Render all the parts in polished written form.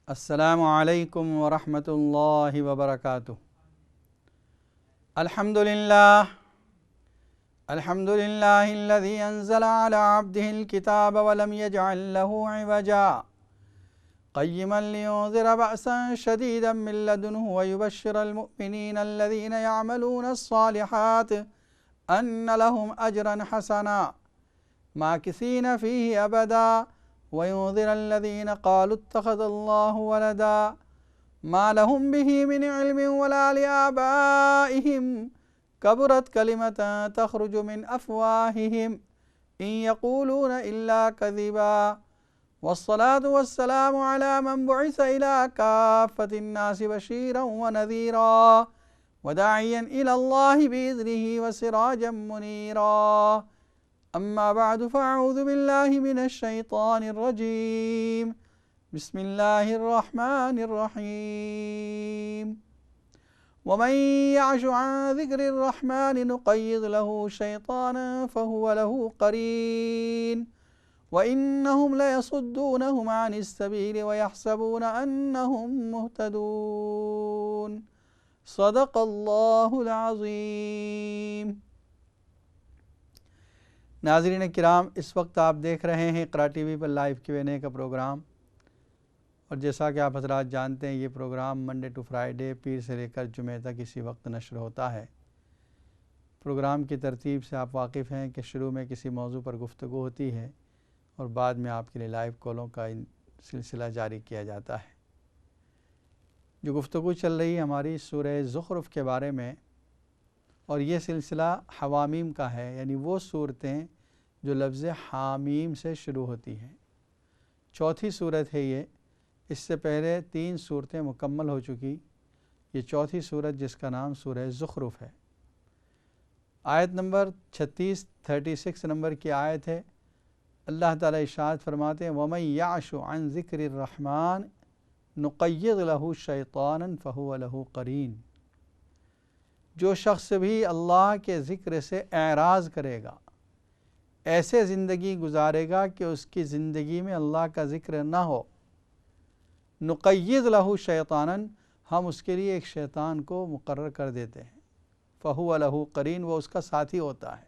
السلام علیکم ورحمۃ اللہ وبرکاتہ۔ الحمد للہ الذی انزل علی عبدہ الکتاب ولم یجعل لہ عوجا قیما لینذر بأسا شدیدا من لدنہ ویبشر المؤمنین الذین یعملون الصالحات ان لہم اجرا حسنا ماکثین فیہ ابدا وَيُنذِرَ الَّذِينَ قَالُوا اتَّخَذَ اللَّهُ وَلَدًا مَا لَهُم بِهِ مِنْ عِلْمٍ وَلَا لِآبَائِهِمْ كَبُرَتْ كَلِمَةً تَخْرُجُ مِنْ أَفْوَاهِهِمْ إِنْ يَقُولُونَ إِلَّا كَذِبًا وَالصَّلَاةُ وَالسَّلَامُ عَلَى مَنْ بُعِثَ إِلَى كَافَّةِ النَّاسِ بَشِيرًا وَنَذِيرًا وَدَاعِيًا إِلَى اللَّهِ بِإِذْنِهِ وَسِرَاجًا مُنِيرًا اما بعد فاعوذ باللہ من الشیطان الرجیم بسم اللہ الرحمن الرحیم ومن یعش عن ذکر الرحمن نقید له شیطانا فهو له قرین وإنهم ليصدونهم عن السبیل ويحسبون أنهم مهتدون صدق اللہ العظیم۔ ناظرین کرام، اس وقت آپ دیکھ رہے ہیں اقرا ٹی وی پر لائیو Q&A کا پروگرام، اور جیسا کہ آپ حضرات جانتے ہیں یہ پروگرام منڈے ٹو فرائیڈے پیر سے لے کر جمعہ تک اسی وقت نشر ہوتا ہے۔ پروگرام کی ترتیب سے آپ واقف ہیں کہ شروع میں کسی موضوع پر گفتگو ہوتی ہے اور بعد میں آپ کے لیے لائیو کالوں کا سلسلہ جاری کیا جاتا ہے۔ جو گفتگو چل رہی ہے ہماری سورہ زخرف کے بارے میں، اور یہ سلسلہ حوامیم کا ہے، یعنی وہ صورتیں جو لفظ حامیم سے شروع ہوتی ہیں۔ چوتھی صورت ہے یہ، اس سے پہلے 3 صورتیں مکمل ہو چکی، یہ چوتھی صورت جس کا نام سورہ زخرف ہے۔ آیت نمبر 36 نمبر کی آیت ہے۔ اللہ تعالیٰ ارشاد فرماتے ہیں وَمَن يَعْشُ عَن ذِكْرِ الرَّحْمَٰنِ نُقَيِّضْ لَهُ شَيْطَانًا فَهُوَ لَهُ قَرِينٌ۔ جو شخص بھی اللہ کے ذکر سے اعراض کرے گا، ایسے زندگی گزارے گا کہ اس کی زندگی میں اللہ کا ذکر نہ ہو، نقید لہ شیطانا، ہم اس کے لیے ایک شیطان کو مقرر کر دیتے ہیں، فہو لہ قرین، وہ اس کا ساتھی ہوتا ہے۔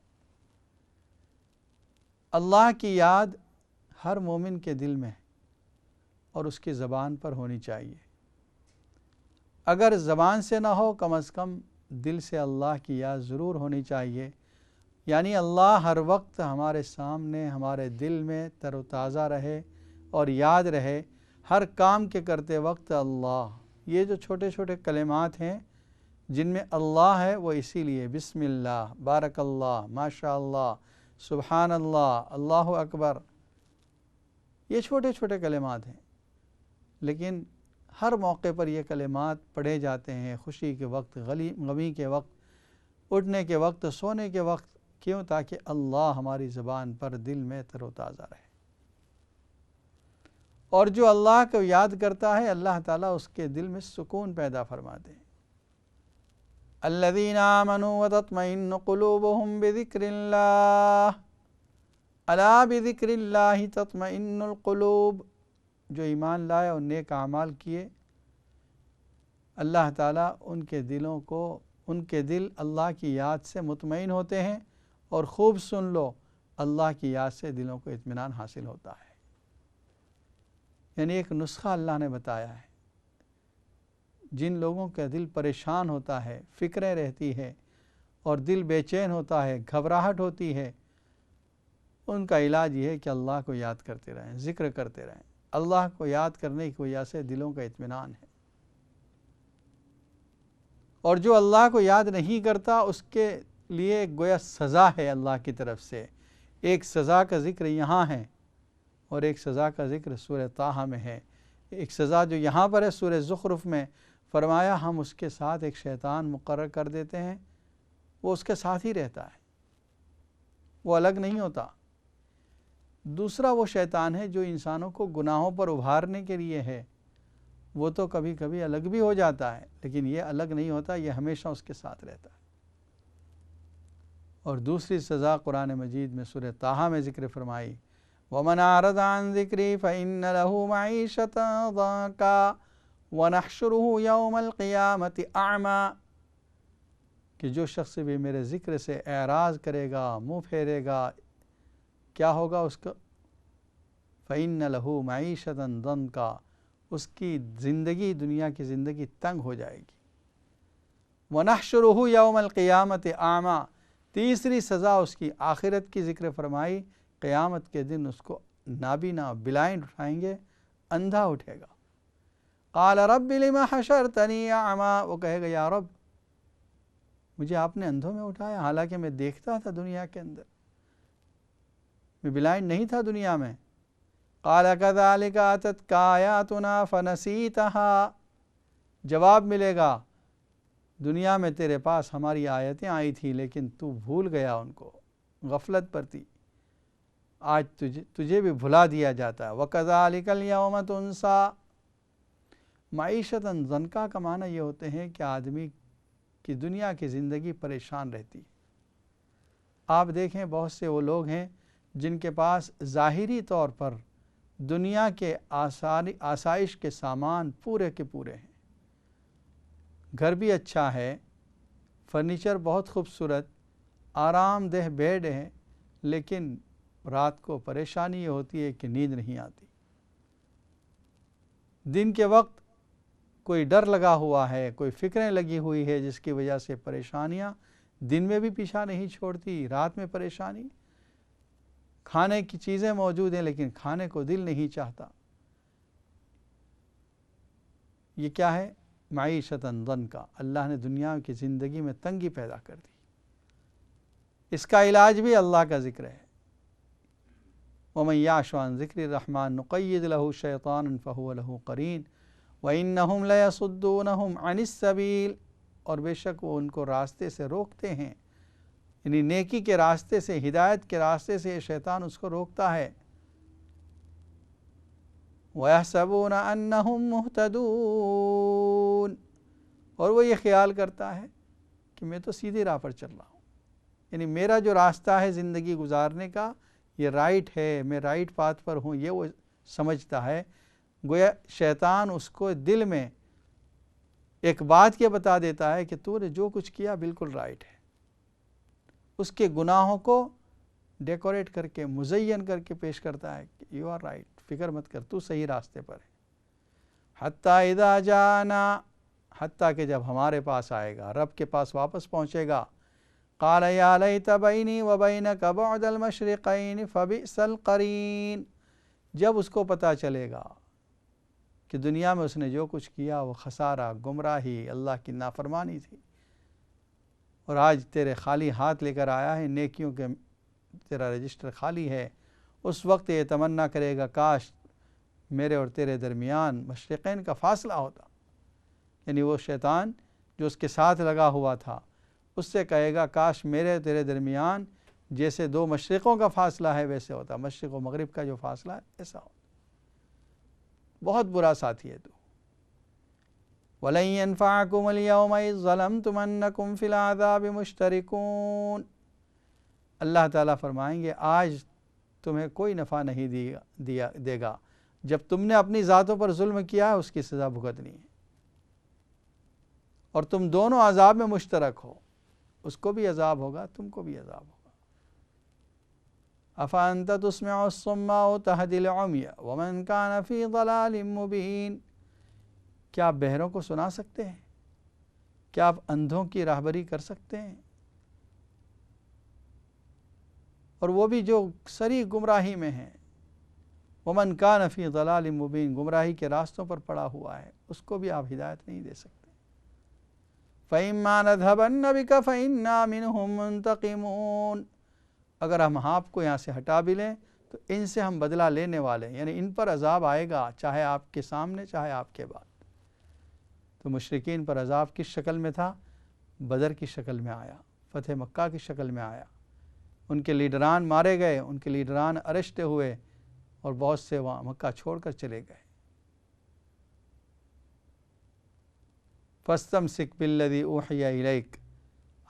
اللہ کی یاد ہر مومن کے دل میں اور اس کی زبان پر ہونی چاہیے۔ اگر زبان سے نہ ہو، کم از کم دل سے اللہ کی یاد ضرور ہونی چاہیے، یعنی اللہ ہر وقت ہمارے سامنے، ہمارے دل میں تر و تازہ رہے اور یاد رہے، ہر کام کے کرتے وقت اللہ۔ یہ جو چھوٹے چھوٹے کلمات ہیں جن میں اللہ ہے، وہ اسی لیے بسم اللہ، بارک اللہ، ماشاء اللہ، سبحان اللہ، اللہ اکبر، یہ چھوٹے چھوٹے کلمات ہیں، لیکن ہر موقع پر یہ کلمات پڑھے جاتے ہیں، خوشی کے وقت، غمی کے وقت، اٹھنے کے وقت، سونے کے وقت، کیوں؟ تاکہ اللہ ہماری زبان پر، دل میں تر و تازہ رہے۔ اور جو اللہ کو یاد کرتا ہے، اللہ تعالیٰ اس کے دل میں سکون پیدا فرماتے ہیں۔ الذین آمنوا وتطمئن قلوبهم بذکر اللہ، الا بذکر اللہ تطمئن القلوب۔ جو ایمان لائے اور نیک اعمال کیے، اللہ تعالیٰ ان کے دل اللہ کی یاد سے مطمئن ہوتے ہیں، اور خوب سن لو، اللہ کی یاد سے دلوں کو اطمینان حاصل ہوتا ہے۔ یعنی ایک نسخہ اللہ نے بتایا ہے۔ جن لوگوں کا دل پریشان ہوتا ہے، فکریں رہتی ہے اور دل بے چین ہوتا ہے، گھبراہٹ ہوتی ہے، ان کا علاج یہ ہے کہ اللہ کو یاد کرتے رہیں، ذکر کرتے رہیں۔ اللہ کو یاد کرنے کی وجہ سے دلوں کا اطمینان ہے، اور جو اللہ کو یاد نہیں کرتا اس کے لیے گویا سزا ہے اللہ کی طرف سے۔ ایک سزا کا ذکر یہاں ہے اور ایک سزا کا ذکر سورہ طٰہٰ میں ہے۔ ایک سزا جو یہاں پر ہے سورہ زخرف میں، فرمایا ہم اس کے ساتھ ایک شیطان مقرر کر دیتے ہیں، وہ اس کے ساتھ ہی رہتا ہے، وہ الگ نہیں ہوتا۔ دوسرا وہ شیطان ہے جو انسانوں کو گناہوں پر ابھارنے کے لیے ہے، وہ تو کبھی کبھی الگ بھی ہو جاتا ہے، لیکن یہ الگ نہیں ہوتا، یہ ہمیشہ اس کے ساتھ رہتا ہے۔ اور دوسری سزا قرآن مجید میں سورہ طٰہٰ میں ذکر فرمائی وَمَنْ أَعْرَضَ عَنْ ذِكْرِي فَإِنَّ لَهُ مَعِيشَةً ضَنْكًا وَنَحْشُرُهُ يَوْمَ الْقِيَامَةِ أَعْمَى، کہ جو شخص بھی میرے ذکر سے اعراض کرے گا، منہ پھیرے گا، کیا ہوگا اس کا؟ فَإِنَّ لَهُ مَعِيشَةً ضَنْكًا، اس کی زندگی، دنیا کی زندگی تنگ ہو جائے گی۔ وَنَحْشُرُهُ يَوْمَ الْقِيَامَةِ أَعْمَى، تیسری سزا اس کی آخرت کی ذکر فرمائی، قیامت کے دن اس کو نابینا، بلائنڈ اٹھائیں گے، اندھا اٹھے گا۔ قال رب لم حشرتنی اعمی، وہ کہے گا یا رب مجھے آپ نے اندھوں میں اٹھایا، حالانکہ میں دیکھتا تھا دنیا کے اندر، میں بلائنڈ نہیں تھا دنیا میں۔ قال کذالک اتتک آیاتنا فنسیتها، جواب ملے گا دنیا میں تیرے پاس ہماری آیتیں آئی تھی لیکن تو بھول گیا ان کو، غفلت پر تھی، آج تجھے بھی بھلا دیا جاتا ہے۔ وَكَذَلِكَ الْيَوْمَ تُنْسَى، معیشتاً ضنکا کا معنی یہ ہوتے ہیں کہ آدمی کی دنیا کی زندگی پریشان رہتی ہے۔ آپ دیکھیں بہت سے وہ لوگ ہیں جن کے پاس ظاہری طور پر دنیا کے آسائش کے سامان پورے کے پورے ہیں، گھر بھی اچھا ہے، فرنیچر بہت خوبصورت، آرام دہ بیڈ ہے، لیکن رات کو پریشانی یہ ہوتی ہے کہ نیند نہیں آتی۔ دن کے وقت کوئی ڈر لگا ہوا ہے، کوئی فکریں لگی ہوئی ہے جس کی وجہ سے پریشانیاں دن میں بھی پیچھا نہیں چھوڑتی، رات میں پریشانی، کھانے کی چیزیں موجود ہیں لیکن کھانے کو دل نہیں چاہتا۔ یہ کیا ہے؟ معیشتاً ضنکا، اللہ نے دنیا کی زندگی میں تنگی پیدا کر دی۔ اس کا علاج بھی اللہ کا ذکر ہے۔ وَمَنْ يَعْشُ عَنْ ذِكْرِ الرَّحْمَنِ نُقَيِّضْ لَهُ شَيْطَانًا فَهُوَ لَهُ قَرِينٌ وَإِنَّهُمْ لَيَصُدُّونَهُمْ عَنِ السَّبِيلِ، اور بے شک وہ ان کو راستے سے روکتے ہیں، یعنی نیکی کے راستے سے، ہدایت کے راستے سے شیطان اس کو روکتا ہے۔ وَيَحْسَبُونَ أَنَّهُمْ مُهْتَدُونَ، اور وہ یہ خیال کرتا ہے کہ میں تو سیدھی راہ پر چل رہا ہوں، یعنی میرا جو راستہ ہے زندگی گزارنے کا یہ رائٹ ہے، میں رائٹ پاتھ پر ہوں، یہ وہ سمجھتا ہے۔ گویا شیطان اس کو دل میں ایک بات یہ بتا دیتا ہے کہ تو نے جو کچھ کیا بالکل رائٹ ہے، اس کے گناہوں کو ڈیکوریٹ کر کے، مزین کر کے پیش کرتا ہے کہ یو آر رائٹ، فکر مت کر، تو صحیح راستے پر ہے۔ حتیٰ اذا جانا، حتیٰ کہ جب ہمارے پاس آئے گا، رب کے پاس واپس پہنچے گا، قال یا لیت بینی و بینک بعد المشرقین فبئس القرین، جب اس کو پتہ چلے گا کہ دنیا میں اس نے جو کچھ کیا وہ خسارہ، گمراہی، اللہ کی نافرمانی تھی، اور آج تیرے خالی ہاتھ لے کر آیا ہے، نیکیوں کے تیرا رجسٹر خالی ہے، اس وقت یہ تمنا کرے گا کاش میرے اور تیرے درمیان مشرقین کا فاصلہ ہوتا، یعنی وہ شیطان جو اس کے ساتھ لگا ہوا تھا اس سے کہے گا کاش میرے تیرے درمیان جیسے دو مشرقوں کا فاصلہ ہے ویسے ہوتا، مشرق و مغرب کا جو فاصلہ ہے ایسا ہوتا۔ بہت برا ساتھی ہے تو۔ وَلَن يَنفَعَكُمُ الْيَوْمَ إِذ ظَّلَمْتُمْ أَنَّكُمْ فِي الْعَذَابِ مُشْتَرِكُونَ، اللہ تعالیٰ فرمائیں گے آج تمہیں کوئی نفع نہیں دے گا، جب تم نے اپنی ذاتوں پر ظلم کیا ہے اس کی سزا بھگتنی ہے، اور تم دونوں عذاب میں مشترک ہو، اس کو بھی عذاب ہوگا، تم کو بھی عذاب ہوگا۔ أَفَأَنْتَ تُسْمِعُ الصُّمَّ وَتَهْدِي الْعُمْيَ وَمَنْ كَانَ فِي ضَلَالٍ مُّبِينٍ، کیا آپ بہروں کو سنا سکتے ہیں؟ کیا آپ اندھوں کی راہبری کر سکتے ہیں؟ اور وہ بھی جو سری گمراہی میں ہیں، وَمَنْ كَانَ فِي ضَلَالٍ مُّبِينٍ، گمراہی کے راستوں پر پڑا ہوا ہے، اس کو بھی آپ ہدایت نہیں دے سکتے۔ فَإِمَّا نَذْهَبَنَّ بِكَ فَإِنَّا مِنْهُمْ مُنْتَقِمُونَ، اگر ہم آپ کو یہاں سے ہٹا بھی لیں تو ان سے ہم بدلہ لینے والے ہیں، یعنی ان پر عذاب آئے گا، چاہے آپ کے سامنے چاہے آپ کے بعد۔ تو مشرکین پر عذاب کس شکل میں تھا؟ بدر کی شکل میں آیا، فتح مکہ کی شکل میں آیا، ان کے لیڈران مارے گئے، ان کے لیڈران ارسٹ ہوئے، اور بہت سے وہاں مکہ چھوڑ کر چلے گئے۔ فَاسْتَمْسِكْ بِالَّذِي أُوحِيَ إِلَيْكَ،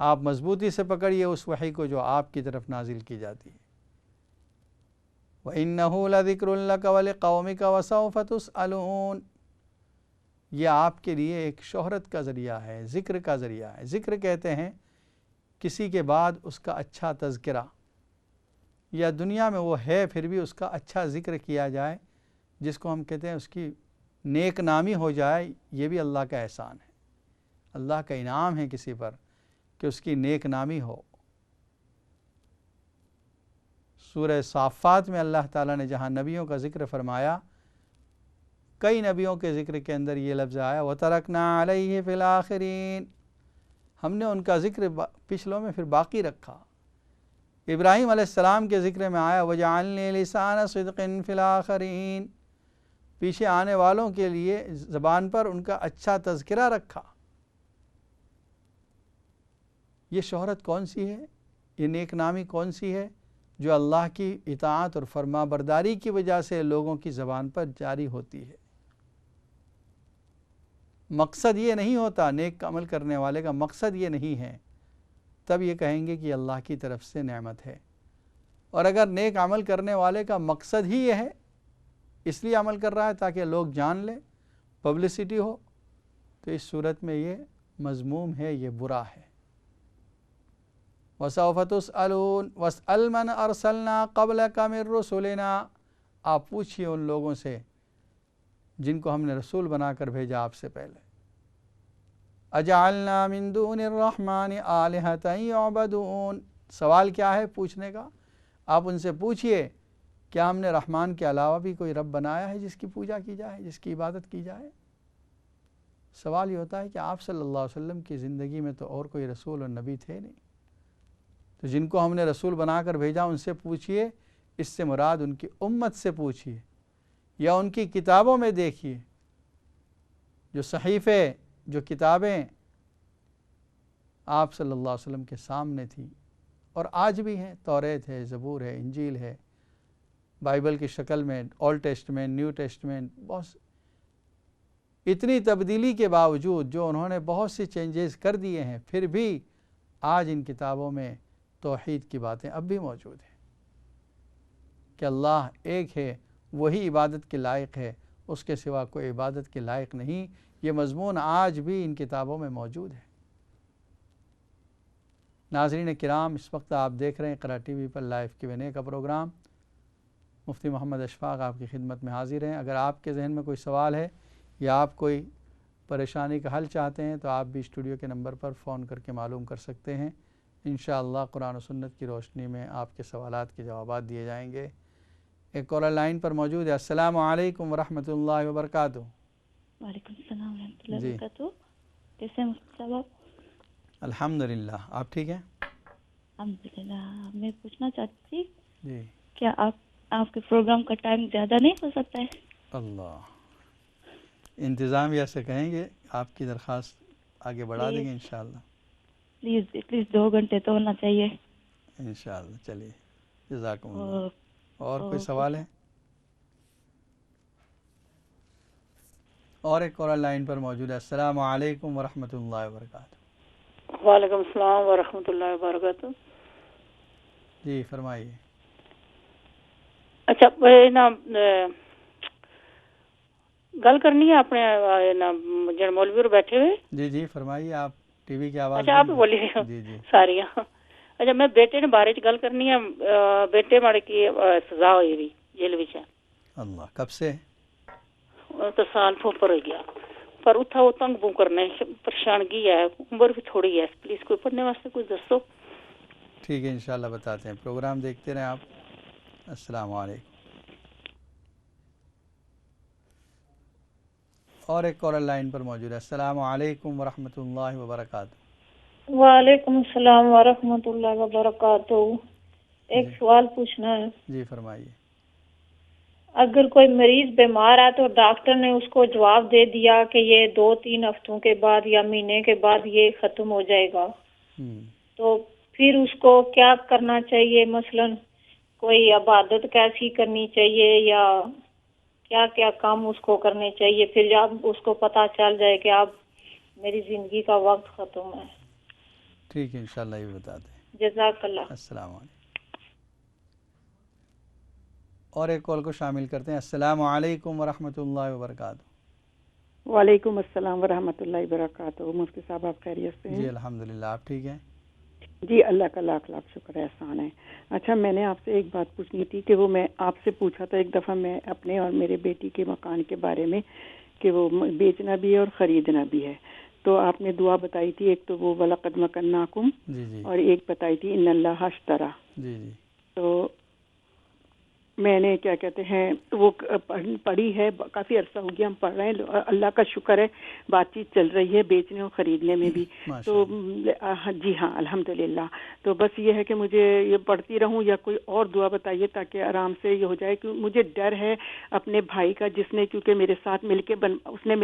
آپ مضبوطی سے پکڑیے اس وحی کو جو آپ کی طرف نازل کی جاتی ہے۔ وَإِنَّهُ لَذِكْرٌ لَكَ وَلِقَوْمِكَ وَسَوْفَ تُسْأَلُونَ، یہ آپ کے لیے ایک شہرت کا ذریعہ ہے، ذکر کا ذریعہ ہے۔ ذکر کہتے ہیں کسی کے بعد اس کا اچھا تذکرہ، یا دنیا میں وہ ہے پھر بھی اس کا اچھا ذکر کیا جائے، جس کو ہم کہتے ہیں اس کی نیک نامی ہو جائے، یہ بھی اللہ کا احسان ہے، اللہ کا انعام ہے کسی پر کہ اس کی نیک نامی ہو۔ سورہ صافات میں اللہ تعالیٰ نے جہاں نبیوں کا ذکر فرمایا، کئی نبیوں کے ذکر کے اندر یہ لفظ آیا وَتَرَكْنَا عَلَيْهِ فِي الْآخِرِينَ، ہم نے ان کا ذکر پچھلوں میں پھر باقی رکھا۔ ابراہیم علیہ السلام کے ذکر میں آیا وَجَعَلْنِي لِسَانَ صِدْقٍ فِي الْآخِرِينَ، پیچھے آنے والوں کے لیے زبان پر ان کا اچھا تذکرہ رکھا۔ یہ شہرت کون سی ہے، یہ نیک نامی کون سی ہے، جو اللہ کی اطاعت اور فرما برداری کی وجہ سے لوگوں کی زبان پر جاری ہوتی ہے۔ مقصد یہ نہیں ہوتا، نیک عمل کرنے والے کا مقصد یہ نہیں ہے، تب یہ کہیں گے کہ اللہ کی طرف سے نعمت ہے۔ اور اگر نیک عمل کرنے والے کا مقصد ہی یہ ہے، اس لیے عمل کر رہا ہے تاکہ لوگ جان لیں، پبلسٹی ہو، تو اس صورت میں یہ مذموم ہے، یہ برا ہے۔ وَسَوْفَ تُسْأَلُونَ وَاسْأَلْ مَنْ أَرْسَلْنَا قَبْلَكَ مِنْ رُسُلِنَا، آپ پوچھئے ان لوگوں سے جن کو ہم نے رسول بنا کر بھیجا آپ سے پہلے۔ اجعلنا من دون الرحمن آلہۃ یعبدون، سوال کیا ہے پوچھنے کا؟ آپ ان سے پوچھئے کیا ہم نے رحمان کے علاوہ بھی کوئی رب بنایا ہے جس کی پوجا کی جائے، جس کی عبادت کی جائے؟ سوال یہ ہوتا ہے کہ آپ صلی اللہ علیہ وسلم کی زندگی میں تو اور کوئی رسول اور نبی تھے نہیں، تو جن کو ہم نے رسول بنا کر بھیجا ان سے پوچھئے، اس سے مراد ان کی امت سے پوچھئے، یا ان کی کتابوں میں دیکھیے، جو صحیفے، جو کتابیں آپ صلی اللہ علیہ وسلم کے سامنے تھیں اور آج بھی ہیں، توریت ہے، زبور ہے، انجیل ہے، بائبل کی شکل میں اولڈ ٹیسٹمنٹ، نیو ٹیسٹمنٹ، بہت اتنی تبدیلی کے باوجود جو انہوں نے بہت سی چینجز کر دیے ہیں، پھر بھی آج ان کتابوں میں توحید کی باتیں اب بھی موجود ہیں کہ اللہ ایک ہے، وہی عبادت کے لائق ہے، اس کے سوا کوئی عبادت کے لائق نہیں۔ یہ مضمون آج بھی ان کتابوں میں موجود ہے۔ ناظرین کرام، اس وقت آپ دیکھ رہے ہیں اقرا ٹی وی پر لائیو Q&A کا پروگرام۔ مفتی محمد اشفاق آپ کی خدمت میں حاضر ہیں۔ اگر آپ کے ذہن میں کوئی سوال ہے یا آپ کوئی پریشانی کا حل چاہتے ہیں تو آپ بھی اسٹوڈیو کے نمبر پر فون کر کے معلوم کر سکتے ہیں۔ انشاءاللہ قرآن و سنت کی روشنی میں آپ کے سوالات کے جوابات دیے جائیں گے۔ ایک کالر لائن پر موجود ہے۔ السلام علیکم ورحمۃ اللہ وبرکاتہ۔ وعلیکم السلام ورحمۃ اللہ وبرکاتہ۔ کیسے ہیں مفتی صاحب آپ؟ الحمدللہ، آپ ٹھیک ہیں؟ الحمدللہ۔ میں پوچھنا چاہتی تھی جی، کیا آپ کے پروگرام کا ٹائم زیادہ نہیں ہو سکتا ہے؟ اللہ، انتظامیہ سے کہیں گے آپ کی درخواست آگے بڑھا دیں گے انشاءاللہ۔ پلیز ایٹ لیسٹ 2 گھنٹے تو ہونا چاہیے انشاءاللہ۔ چلیے، جزاکم اللہ۔ اور کوئی سوال ہے؟ اور ایک کالر لائن پر موجود ہے۔ السلام علیکم ورحمۃ اللہ وبرکاتہ۔ وعلیکم السلام ورحمۃ اللہ وبرکاتہ۔ جی فرمائیے۔ اچھا نا گل کرنی ہے اپنے نا جن مولوی اور بیٹھے ہوئے۔ جی جی فرمائیے، آپ ٹی وی کی آواز۔ اچھا آپ بولی جی جی ساری۔ اچھا میں بیٹے نے بارے گل کرنی ہے، بیٹے ماڑے کی سزا ہوئی ہوئی جیل وچ۔ اللہ، کب سے؟ تو سال اوپر ہو گیا، پر اتھا وہ تنگ بو کرنے پریشانگی ہے، عمر بھی تھوڑی ہے، پلیز کوئی پڑھنے واسطے کچھ دسو۔ ٹھیک ہے انشاءاللہ بتاتے ہیں، پروگرام دیکھتے رہیں آپ۔ السلام علیکم۔ اور ایک کالر لائن پر موجود ہے۔ السلام علیکم ورحمۃ اللہ وبرکاتہ۔ وعلیکم السلام ورحمۃ اللہ وبرکاتہ۔ ایک سوال پوچھنا ہے۔ جی فرمائیے۔ اگر کوئی مریض بیمار ہے تو ڈاکٹر نے اس کو جواب دے دیا کہ یہ 2-3 ہفتوں کے بعد یا مہینے کے بعد یہ ختم ہو جائے گا، تو پھر اس کو کیا کرنا چاہیے؟ مثلا کوئی عبادت کیسی کرنی چاہیے یا کیا کیا کام اس کو کرنے چاہیے پھر جب اس کو پتہ چل جائے کہ اب میری زندگی کا وقت ختم ہے؟ ٹھیک ہے انشاءاللہ یہ بتا دیں۔ جزاک اللہ۔ السلام علیکم۔ اور ایک کال کو شامل کرتے ہیں. السلام علیکم ورحمۃ اللہ وبرکاتہ. وعلیکم السلام ورحمۃ اللہ وبرکاتہ. مفتی صاحب آپ خیریت سے ہیں؟ جی الحمدللہ. آپ ٹھیک ہیں؟ جی اللہ کا لاکھ لاکھ شکر احسان ہے. اچھا میں نے آپ سے ایک بات پوچھنی تھی کہ وہ میں آپ سے پوچھا تھا ایک دفعہ میں اپنے اور میرے بیٹی کے مکان کے بارے میں کہ وہ بیچنا بھی ہے اور خریدنا بھی ہے. تو آپ نے دعا بتائی تھی، ایک تو وہ وَلَقَدْ مَكَنَّاكُمْ جی اور ایک بتائی تھی ان اللہ اشترا. جی جی. تو میں نے کیا کہتے ہیں وہ پڑھی ہے، کافی عرصہ ہو گیا ہم پڑھ رہے ہیں. اللہ کا شکر ہے بات چیت چل رہی ہے بیچنے اور خریدنے میں بھی. تو جی ہاں الحمدللہ. تو بس یہ ہے کہ مجھے یہ پڑھتی رہوں یا کوئی اور دعا بتائیے تاکہ آرام سے یہ ہو جائے. کہ مجھے ڈر ہے اپنے بھائی کا جس نے کیونکہ میرے ساتھ مل کے اس نے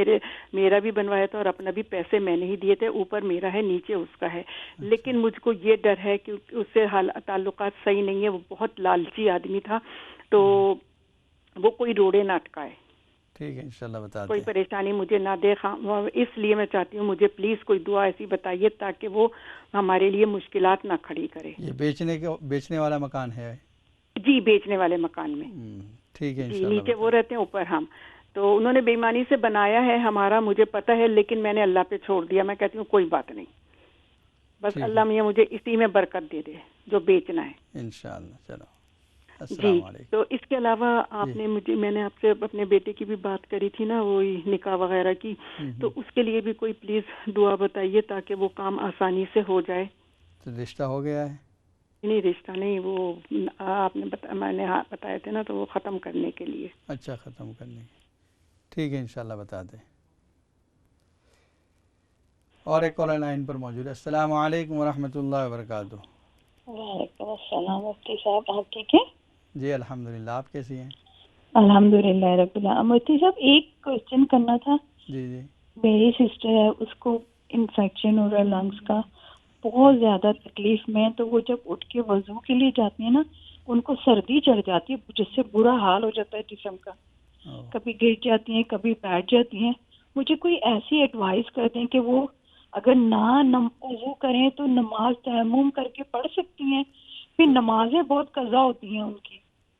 میرا بھی بنوایا تھا اور اپنا بھی پیسے میں نے ہی دیے تھے. اوپر میرا ہے نیچے اس کا ہے. لیکن مجھ کو یہ ڈر ہے کہ اس سے تعلقات صحیح نہیں ہے. وہ بہت لالچی آدمی تھا تو وہ کوئی روڑے نہ اٹکائے. ٹھیک ہے انشاءاللہ بتا دیں. کوئی پریشانی مجھے نہ دے. اس لیے میں چاہتی ہوں مجھے پلیز کوئی دعا ایسی بتائیے تاکہ وہ ہمارے لیے مشکلات نہ کھڑی کرے. یہ بیچنے والا مکان ہے؟ جی بیچنے والے مکان میں. ٹھیک ہے جی نیچے وہ رہتے ہیں اوپر ہم. تو انہوں نے بے ایمانی سے بنایا ہے ہمارا مجھے پتہ ہے لیکن میں نے اللہ پہ چھوڑ دیا. میں کہتی ہوں کوئی بات نہیں بس اللہ میاں مجھے اسی میں برکت دے دے جو بیچنا ہے انشاءاللہ. چلو جی. تو اس کے علاوہ آپ نے میں نے آپ سے اپنے بیٹے کی بھی بات کری تھی نا وہ نکاح وغیرہ کی. تو اس کے لیے بھی کوئی پلیز دعا بتائیے تاکہ وہ کام آسانی سے ہو جائے. تو رشتہ ہو گیا ہے؟ نہیں رشتہ نہیں، وہ آپ نے میں نے بتایا تھے نا تو وہ ختم کرنے کے لیے. اچھا ختم کرنے کے. ٹھیک ہے انشاءاللہ بتا دیں. اور ایک کالر لائن پر موجود ہے. السلام علیکم ورحمۃ اللہ وبرکاتہ. وعلیکم السلام مفتی صاحب، آپ ٹھیک ہیں؟ جی الحمدللہ. آپ کیسی ہیں؟ الحمدللہ رب العالمین. مفتی صاحب ایک کوشچن کرنا تھا. جی جی. میری سسٹر ہے اس کو انفیکشن ہو رہا ہے لنگس کا، بہت زیادہ تکلیف میں. تو وہ جب اٹھ کے وضو کے لیے جاتی ہیں نا ان کو سردی چڑھ جاتی ہے جس سے برا حال ہو جاتا ہے جسم کا. کبھی گر جاتی ہیں کبھی بیٹھ جاتی ہیں. مجھے کوئی ایسی ایڈوائس کر دیں کہ وہ اگر نہ وضو کریں تو نماز تیمم کر کے پڑھ سکتی ہیں. پھر نمازیں بہت قضا ہوتی ہیں ان کی.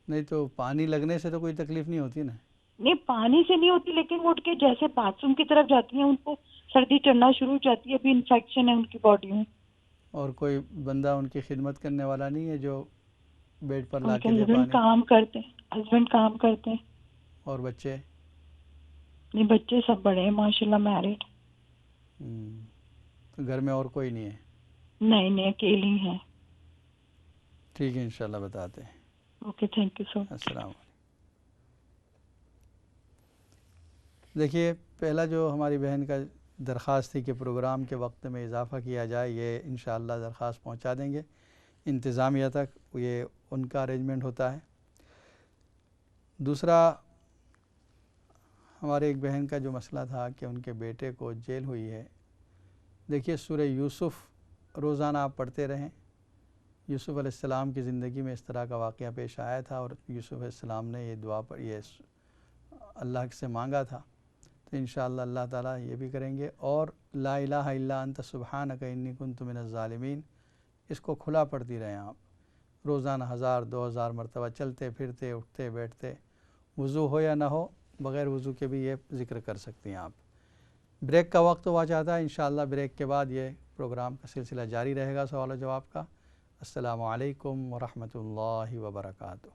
نہیں تو پانی لگنے سے تو کوئی تکلیف نہیں ہوتی نا؟ نہیں پانی سے نہیں ہوتی لیکن وہ اٹھ کے جیسے باتھ روم کی طرف جاتی ہیں ان کو سردی چڑھنا شروع ہو جاتی ہے. ابھی انفیکشن ہے ان کی باڈی میں. اور کوئی بندہ ان کی خدمت کرنے والا نہیں ہے جو بیڈ پر لا کے دے؟ ہسبینڈ کام کرتے ہیں. ہسبینڈ کام کرتے ہیں. اور بچے؟ نہیں بچے سب بڑے ہیں ماشاءاللہ میرڈ. تو گھر میں اور کوئی نہیں ہے؟ نہیں اکیلی ہیں. ٹھیک ہے انشاءاللہ بتاتے ہیں. اوکے تھینک یو سو مچ. السلام علیکم. دیکھیے پہلا جو ہماری بہن کا درخواست تھی کہ پروگرام کے وقت میں اضافہ کیا جائے، یہ انشاءاللہ درخواست پہنچا دیں گے انتظامیہ تک. یہ ان کا ارینجمنٹ ہوتا ہے. دوسرا ہمارے ایک بہن کا جو مسئلہ تھا کہ ان کے بیٹے کو جیل ہوئی ہے. دیکھیے سورہ یوسف روزانہ آپ پڑھتے رہیں. یوسف علیہ السلام کی زندگی میں اس طرح کا واقعہ پیش آیا تھا اور یوسف علیہ السلام نے یہ دعا پر یہ اللہ سے مانگا تھا. تو انشاءاللہ اللہ تعالیٰ یہ بھی کریں گے. اور لا الہ الا انت سبحانک انی کنت من الظالمین اس کو کھلا پڑھتی رہیں آپ روزانہ 1000 2000 مرتبہ، چلتے پھرتے اٹھتے بیٹھتے، وضو ہو یا نہ ہو، بغیر وضو کے بھی یہ ذکر کر سکتی ہیں آپ. بریک کا وقت ہوا چاہتا ہے. انشاءاللہ بریک کے بعد یہ پروگرام کا سلسلہ جاری رہے گا سوال و جواب کا. السلام علیکم ورحمۃ اللہ وبرکاتہ.